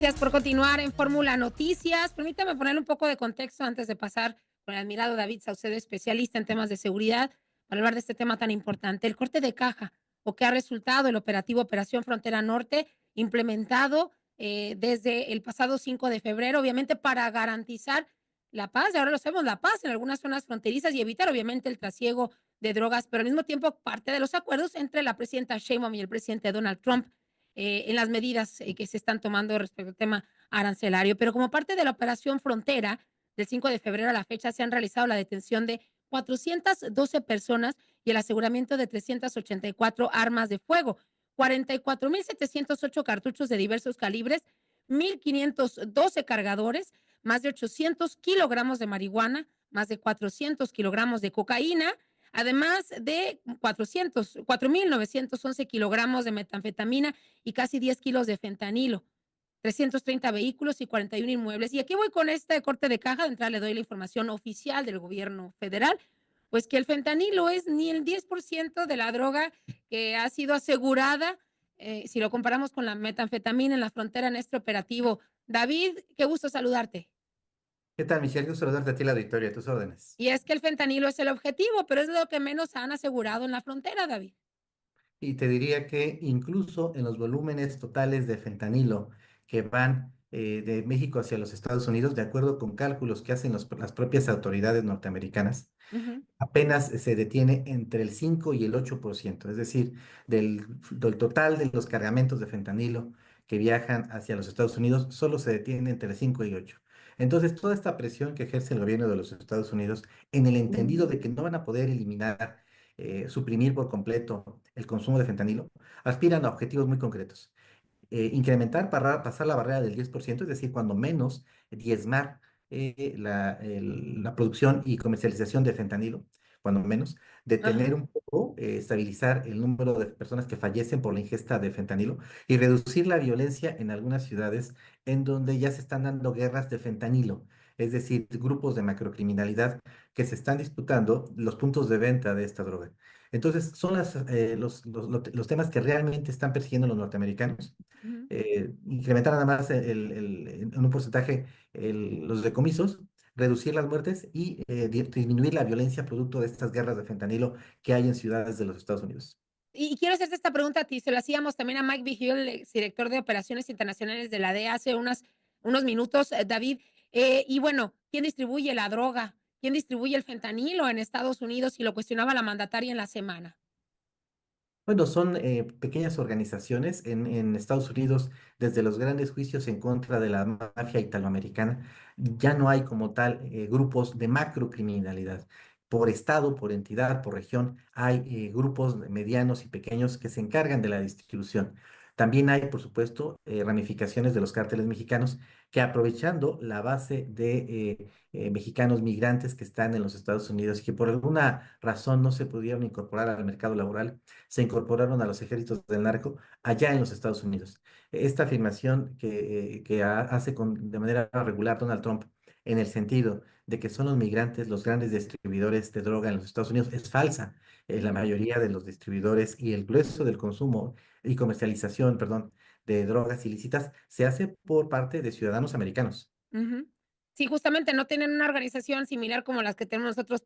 Gracias por continuar en Fórmula Noticias. Permítame ponerle un poco de contexto antes de pasar con el admirado David Saucedo, especialista en temas de seguridad, para hablar de este tema tan importante. El corte de caja, o que ha resultado el operativo Operación Frontera Norte, implementado desde el pasado 5 de febrero, obviamente para garantizar la paz, y ahora lo sabemos, la paz en algunas zonas fronterizas y evitar obviamente el trasiego de drogas, pero al mismo tiempo parte de los acuerdos entre la presidenta Sheinbaum y el presidente Donald Trump en las medidas que se están tomando respecto al tema arancelario. Pero como parte de la operación Frontera, del 5 de febrero a la fecha se han realizado la detención de 412 personas y el aseguramiento de 384 armas de fuego, 44,708 cartuchos de diversos calibres, 1,512 cargadores, más de 800 kilogramos de marihuana, más de 400 kilogramos de cocaína, además de 4,911 kilogramos de metanfetamina y casi 10 kilos de fentanilo, 330 vehículos y 41 inmuebles. Y aquí voy con este corte de caja. De entrada le doy la información oficial del gobierno federal, pues que el fentanilo es ni el 10% de la droga que ha sido asegurada, si lo comparamos con la metanfetamina en la frontera en este operativo. David, qué gusto saludarte. ¿Qué tal, Michelle? Gusto saludarte a ti, la Victoria, a tus órdenes. Y es que el fentanilo es el objetivo, pero es lo que menos han asegurado en la frontera, David. Y te diría que incluso en los volúmenes totales de fentanilo que van de México hacia los Estados Unidos, de acuerdo con cálculos que hacen las propias autoridades norteamericanas, Ujú. apenas se detiene entre el 5 y el 8%, es decir, del total de los cargamentos de fentanilo que viajan hacia los Estados Unidos, solo se detiene entre el 5 y 8. Entonces, toda esta presión que ejerce el gobierno de los Estados Unidos, en el entendido de que no van a poder eliminar, suprimir por completo el consumo de fentanilo, aspiran a objetivos muy concretos. Incrementar para pasar la barrera del 10%, es decir, cuando menos diezmar la producción y comercialización de fentanilo, cuando menos, Ajá. detener un poco, estabilizar el número de personas que fallecen por la ingesta de fentanilo y reducir la violencia en algunas ciudades en donde ya se están dando guerras de fentanilo, es decir, grupos de macrocriminalidad que se están disputando los puntos de venta de esta droga. Entonces, son los temas que realmente están persiguiendo los norteamericanos. Ujú. Incrementar nada más en un porcentaje los decomisos, reducir las muertes y disminuir la violencia producto de estas guerras de fentanilo que hay en ciudades de los Estados Unidos. Y quiero hacerte esta pregunta a ti, se lo hacíamos también a Mike Vigil, el exdirector de Operaciones Internacionales de la DEA, hace unos minutos, David. Y bueno, ¿quién distribuye la droga? ¿Quién distribuye el fentanilo en Estados Unidos? Y lo cuestionaba la mandataria en la semana. Bueno, son pequeñas organizaciones en Estados Unidos, desde los grandes juicios en contra de la mafia italoamericana, ya no hay como tal grupos de macrocriminalidad. Por estado, por entidad, por región, hay grupos medianos y pequeños que se encargan de la distribución. También hay, por supuesto, ramificaciones de los cárteles mexicanos que aprovechando la base de mexicanos migrantes que están en los Estados Unidos y que por alguna razón no se pudieron incorporar al mercado laboral, se incorporaron a los ejércitos del narco allá en los Estados Unidos. Esta afirmación que hace de manera regular Donald Trump en el sentido de que son los migrantes los grandes distribuidores de droga en los Estados Unidos es falsa. La mayoría de los distribuidores y el grueso del consumo y comercialización, perdón, de drogas ilícitas se hace por parte de ciudadanos americanos. Ujú. Sí, justamente no tienen una organización similar como las que tenemos nosotros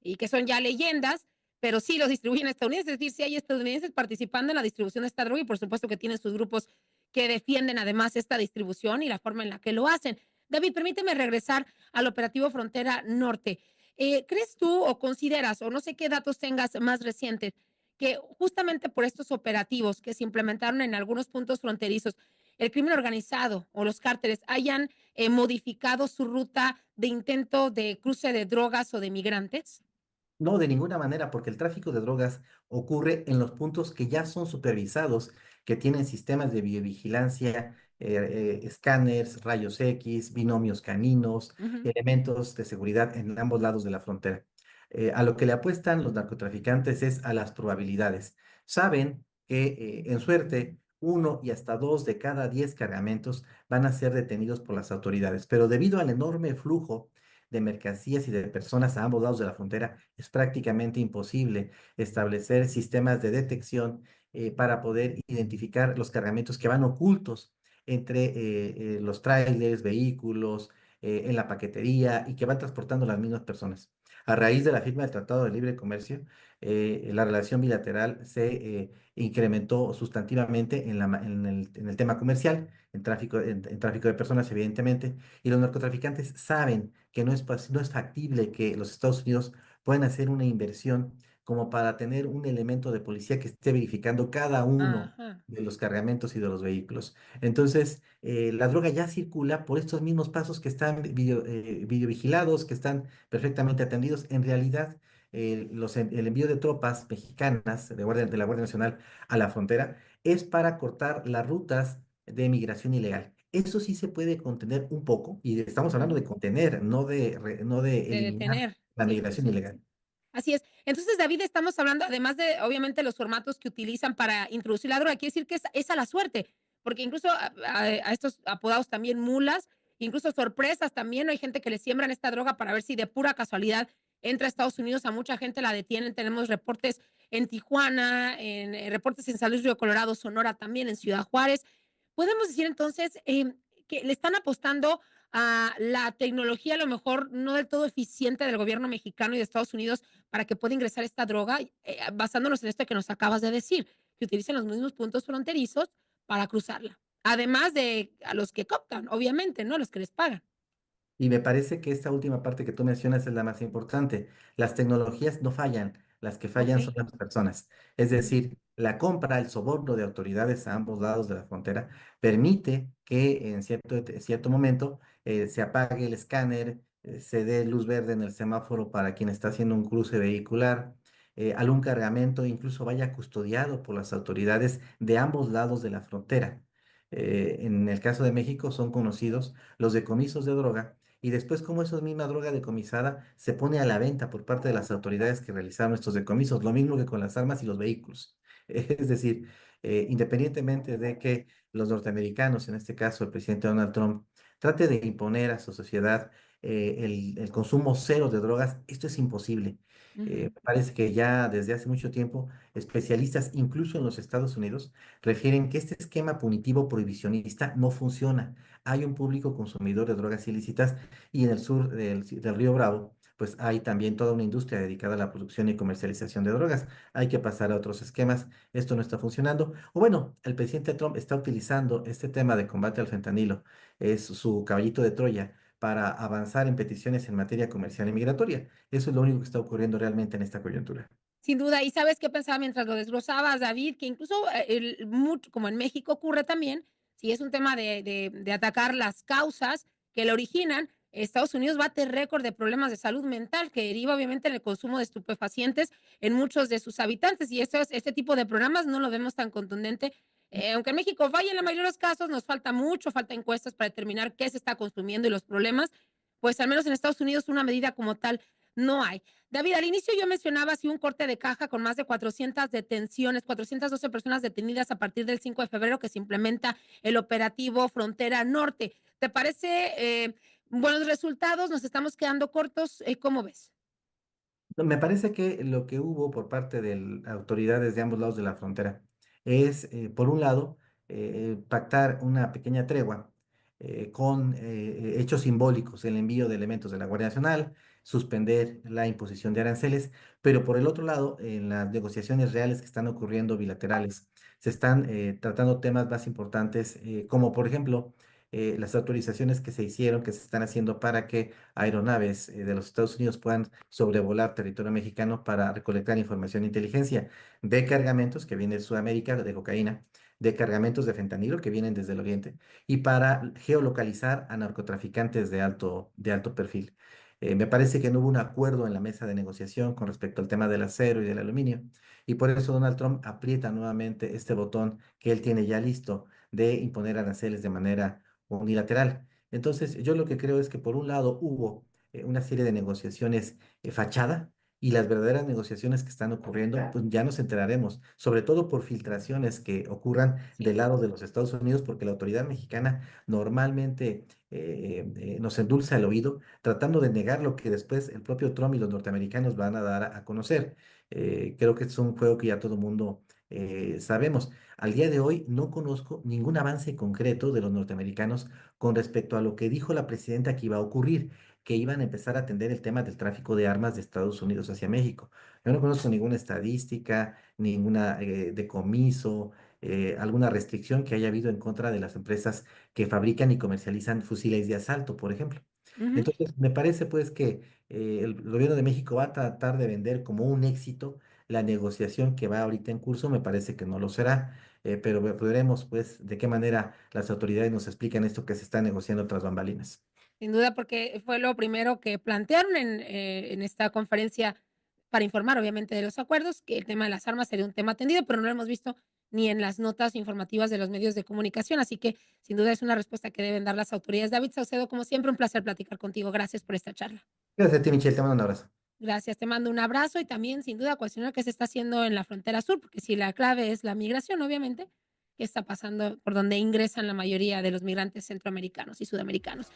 y que son ya leyendas, pero sí los distribuyen estadounidenses, es decir, sí hay estadounidenses participando en la distribución de esta droga y por supuesto que tienen sus grupos que defienden además esta distribución y la forma en la que lo hacen. David, permíteme regresar al operativo Frontera Norte. ¿Crees tú o consideras, o no sé qué datos tengas más recientes, que justamente por estos operativos que se implementaron en algunos puntos fronterizos, el crimen organizado o los cárteles hayan modificado su ruta de intento de cruce de drogas o de migrantes? No, de ninguna manera, porque el tráfico de drogas ocurre en los puntos que ya son supervisados, que tienen sistemas de biovigilancia, escáneres, rayos X, binomios caninos, Ujú. elementos de seguridad en ambos lados de la frontera. A lo que le apuestan los narcotraficantes es a las probabilidades. Saben que en suerte uno y hasta dos de cada 10 cargamentos van a ser detenidos por las autoridades, pero debido al enorme flujo de mercancías y de personas a ambos lados de la frontera, es prácticamente imposible establecer sistemas de detección para poder identificar los cargamentos que van ocultos entre los trailers, vehículos, en la paquetería y que van transportando las mismas personas. A raíz de la firma del Tratado de Libre Comercio, la relación bilateral se incrementó sustantivamente en el tema comercial, en tráfico de personas, evidentemente, y los narcotraficantes saben que no es factible que los Estados Unidos puedan hacer una inversión como para tener un elemento de policía que esté verificando cada uno Ajá. de los cargamentos y de los vehículos. Entonces, la droga ya circula por estos mismos pasos que están videovigilados, que están perfectamente atendidos. En realidad, el envío de tropas mexicanas de la Guardia Nacional a la frontera es para cortar las rutas de migración ilegal. Eso sí se puede contener un poco, y estamos hablando Ujú. de contener, no de De eliminar detener. la Sí, sí, migración sí. ilegal. Así es. Entonces, David, estamos hablando, además de, obviamente, los formatos que utilizan para introducir la droga, quiere decir que es a la suerte, porque incluso a estos apodados también mulas, incluso sorpresas también, hay gente que le siembran esta droga para ver si de pura casualidad entra a Estados Unidos, a mucha gente la detienen, tenemos reportes en Tijuana, reportes en San Luis Río Colorado, Sonora también, en Ciudad Juárez. Podemos decir entonces que le están apostando a la tecnología a lo mejor no del todo eficiente del gobierno mexicano y de Estados Unidos para que pueda ingresar esta droga, basándonos en esto que nos acabas de decir, que utilicen los mismos puntos fronterizos para cruzarla. Además de a los que cooptan, obviamente, ¿no? A los que les pagan. Y me parece que esta última parte que tú mencionas es la más importante. Las tecnologías no fallan, las que Ok. fallan son las personas. Es decir, la compra, el soborno de autoridades a ambos lados de la frontera permite que en cierto momento se apague el escáner, se dé luz verde en el semáforo para quien está haciendo un cruce vehicular, algún cargamento incluso vaya custodiado por las autoridades de ambos lados de la frontera. En el caso de México son conocidos los decomisos de droga y después cómo esa misma droga decomisada se pone a la venta por parte de las autoridades que realizaron estos decomisos, lo mismo que con las armas y los vehículos. Es decir, independientemente de que los norteamericanos, en este caso el presidente Donald Trump, trate de imponer a su sociedad el consumo cero de drogas, esto es imposible. Ujú. Me parece que ya desde hace mucho tiempo especialistas, incluso en los Estados Unidos, refieren que este esquema punitivo prohibicionista no funciona. Hay un público consumidor de drogas ilícitas y en el sur del Río Bravo, pues hay también toda una industria dedicada a la producción y comercialización de drogas. Hay que pasar a otros esquemas. Esto no está funcionando. O bueno, el presidente Trump está utilizando este tema de combate al fentanilo. Es su caballito de Troya para avanzar en peticiones en materia comercial y migratoria. Eso es lo único que está ocurriendo realmente en esta coyuntura. Sin duda, ¿y sabes qué pensaba mientras lo desglosabas, David? Que incluso, como en México ocurre también, si es un tema de atacar las causas que lo originan, Estados Unidos bate récord de problemas de salud mental que deriva obviamente en el consumo de estupefacientes en muchos de sus habitantes, y este tipo de programas no lo vemos tan contundente, aunque en México falla en la mayoría de los casos, nos falta mucho, falta encuestas para determinar qué se está consumiendo y los problemas, pues al menos en Estados Unidos una medida como tal no hay. David, al inicio yo mencionaba así un corte de caja con más de 400 detenciones, 412 personas detenidas a partir del 5 de febrero que se implementa el operativo Frontera Norte. ¿Te parece buenos resultados? ¿Nos estamos quedando cortos? ¿Cómo ves? No, me parece que lo que hubo por parte de autoridades de ambos lados de la frontera es, por un lado, pactar una pequeña tregua con hechos simbólicos, el envío de elementos de la Guardia Nacional, suspender la imposición de aranceles, pero por el otro lado, en las negociaciones reales que están ocurriendo bilaterales, se están tratando temas más importantes, como por ejemplo, las autorizaciones que se hicieron, que se están haciendo para que aeronaves de los Estados Unidos puedan sobrevolar territorio mexicano para recolectar información e inteligencia de cargamentos que vienen de Sudamérica, de cocaína, de cargamentos de fentanilo que vienen desde el oriente y para geolocalizar a narcotraficantes de alto perfil. Me parece que no hubo un acuerdo en la mesa de negociación con respecto al tema del acero y del aluminio y por eso Donald Trump aprieta nuevamente este botón que él tiene ya listo de imponer aranceles de manera unilateral. Entonces, yo lo que creo es que por un lado hubo una serie de negociaciones fachada y las verdaderas negociaciones que están ocurriendo, pues ya nos enteraremos, sobre todo por filtraciones que ocurran Sí. del lado de los Estados Unidos, porque la autoridad mexicana normalmente nos endulza el oído tratando de negar lo que después el propio Trump y los norteamericanos van a dar a conocer. Creo que es un juego que ya todo el mundo sabemos. Al día de hoy no conozco ningún avance concreto de los norteamericanos con respecto a lo que dijo la presidenta que iba a ocurrir, que iban a empezar a atender el tema del tráfico de armas de Estados Unidos hacia México. Yo no conozco ninguna estadística, ninguna decomiso, alguna restricción que haya habido en contra de las empresas que fabrican y comercializan fusiles de asalto, por ejemplo. Ujú. Entonces, me parece pues que el gobierno de México va a tratar de vender como un éxito la negociación que va ahorita en curso. Me parece que no lo será, pero veremos pues de qué manera las autoridades nos explican esto que se está negociando tras bambalinas. Sin duda, porque fue lo primero que plantearon en esta conferencia para informar, obviamente, de los acuerdos, que el tema de las armas sería un tema atendido, pero no lo hemos visto ni en las notas informativas de los medios de comunicación. Así que, sin duda, es una respuesta que deben dar las autoridades. David Saucedo, como siempre, un placer platicar contigo. Gracias por esta charla. Gracias a ti, Michelle, te mando un abrazo. Gracias, te mando un abrazo y también, sin duda, cuestionar qué se está haciendo en la frontera sur, porque si la clave es la migración, obviamente, qué está pasando por donde ingresan la mayoría de los migrantes centroamericanos y sudamericanos.